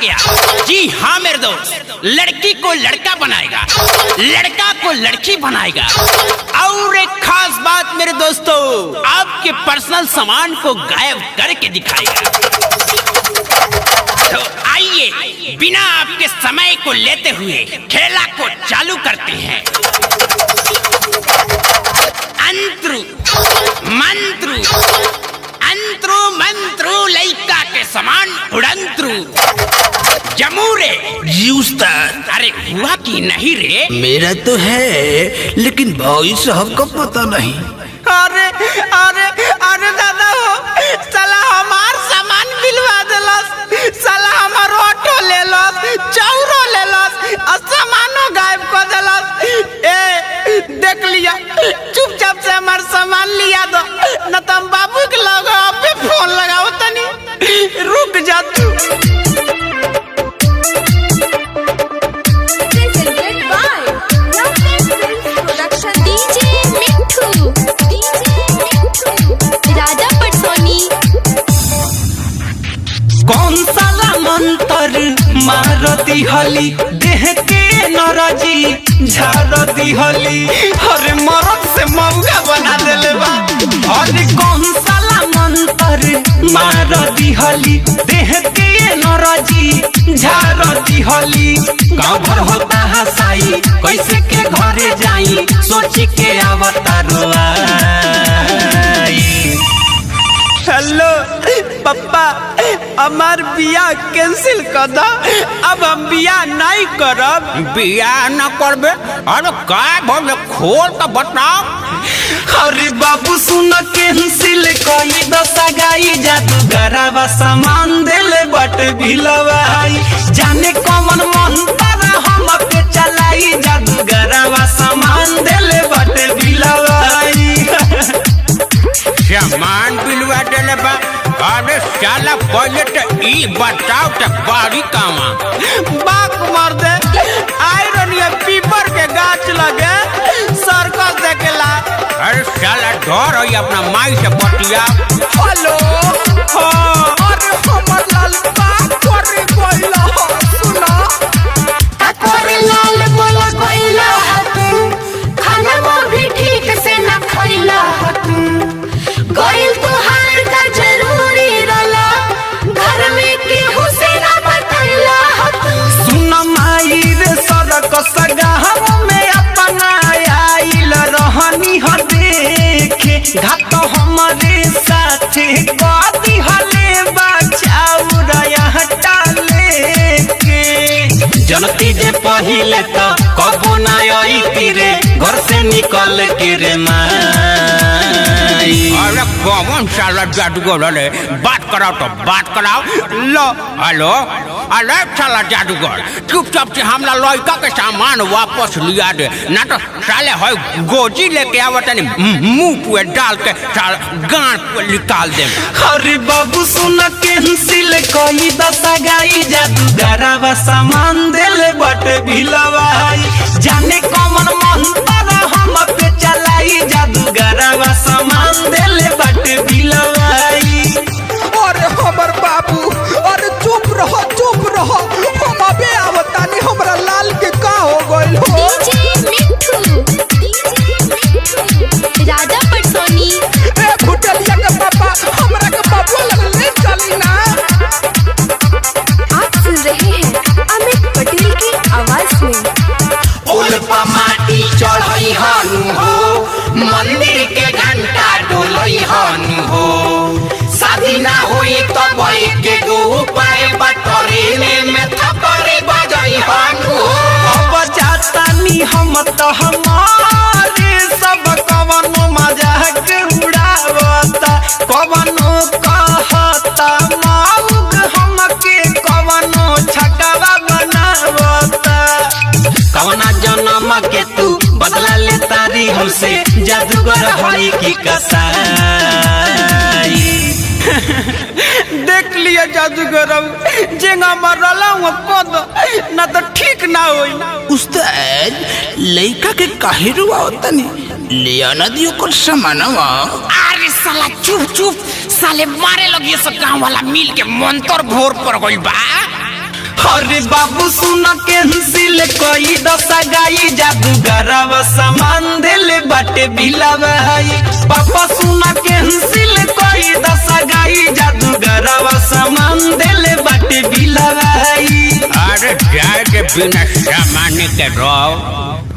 गया। जी हाँ मेरे दोस्त, लड़की को लड़का बनाएगा, लड़का को लड़की बनाएगा। और एक खास बात मेरे दोस्तों, आपके पर्सनल सामान को गायब करके दिखाएगा। तो आइए बिना आपके समय को लेते हुए खेला को चालू करते हैं। अंतरु मंत्रु, अंतरु मंत्रु, लइका के समान उड़ंतरु जमूरे। जी उस्ताद। अरे हुआ कि नहीं रे? मेरा तो है, लेकिन भाई साहब का पता नहीं। अरे अरे अरे दादा हो, साला हमार सामान बिलवा देलस, साला हमार ऑटो लेलस, चौरो लेलस और सामानो गायब कर देलस। ए देख लिया, चुपचाप से हमार सामान लिया दो, न तो हम बाबू के लगे अबे फोन लगाओ तनी। रुक जा तू। कौन साला मंतर मारती हली, देह के नरजी झारती हली, अरे मरद से मौका बना देले बा। अरे कौन साला मंतर मारती हली, देह के नरजी झारती हली। गाँव भर होता हसाई, कैसे के घरे जाई, सोची के अवतारो आई। हेलो पप्पा, हमार बियाह कैंसिल कर दो, अब हम बियाह नहीं करब। बियाह न करबे? अरे काय बोले, खोल तो बताओ। अरे बाबू सुन कैंसिल कई दशा गाई, जादूगरवा सामान देले बट भिलवाई, जाने कौन मंत्र हम पे चलाई, जादूगरवा सामान देले बट भिलवाई। सामान बिलवा देले बा? अरे साला पहले तो ई बताओ तो बारी कामा। बाक मार दे, आयरन या पीपर के गाछ लगे सर्कस देखेला। अरे साला डर है अपना माई से बतिया। हेलो हाँ, अरे हमर लाल बात करे कोइला सुना। अकोरे लाल बोला कोइला तू, खाना वो भी ठीक से न खइला तू, गोइल तुहार का जरूरी रला, घर में केहू से न बतैला तू। सुन माई रे सड़क सगाह में अपना आइल रहनी ह देखे, घाट हमारे साथे कदी हले बचाऊ रया हटाले के। जनती जे पहिले तो कबो ना आई तीरे, घर से निकल के रे माई। अरे कौन साला जादूगर है? बात कराओ तो बात कराओ। लो हेलो, अरे साला जादूगर, चुपचाप से हमला लड़का के सामान वापस लिया दे, ना तो साले है गोजी लेके आवत नहीं, मुंह पे डाल के साला गांड पे निकाल दे। अरे बाबू सुन कैंसिल कई दशा गाई, जादूगरवा सामान देले बट भिलवाई, जाने कौन मंत्र हम पे चलाई, जादूगरवा सामान देले बट भिलवाई। अरे हमर बाबू, अरे चुप रहो चुप रहो, हम अबे आवतानी, हमरा लाल के का हो गइल हो। डीजे मिठू, राजा पटसोनी। ए भुटलिया के पापा, हमरा के बाबू लगले चली ना। आप सुन रहे हैं अमित पटेल की आवाज में। उल्पा माटी चढ़ई हनु हो, मंदिर के घंटा डोलई हनु हो, शादी ना हुई तो भाई के गो उपाय बटोरे में थपड़े बजई हनु हो। अब जाता नी हम तो हमारे सब कवनो मजाक उड़ावता, कवनो कहता माउग हमके, कवनो छकवा बनावता। कवना जन्म के तू बदला ले तारी हमसे, जादूगर होई की कसाई। देख लिया जादूगर, जेंगा मरला हूँ कद ना तो ठीक ना होई। उस्ताद लइका के काहे रुआवतनी, लिया ना दियो कर समानवा। अरे साला चुप चुप, साले मारे लगिए सब गाँव वाला मिल के मंत्र घोर पर गइल बा। अरे बाबू सुन कैंसिल कोई दशा गाई जादूगरवा सामान दिल बाटे बिलवाई पापा सुन कैंसिल कोई दशा गाई जादूगरवा सामान दिल बाटे बिलवाई अरे जाए के बिना सामान के रहो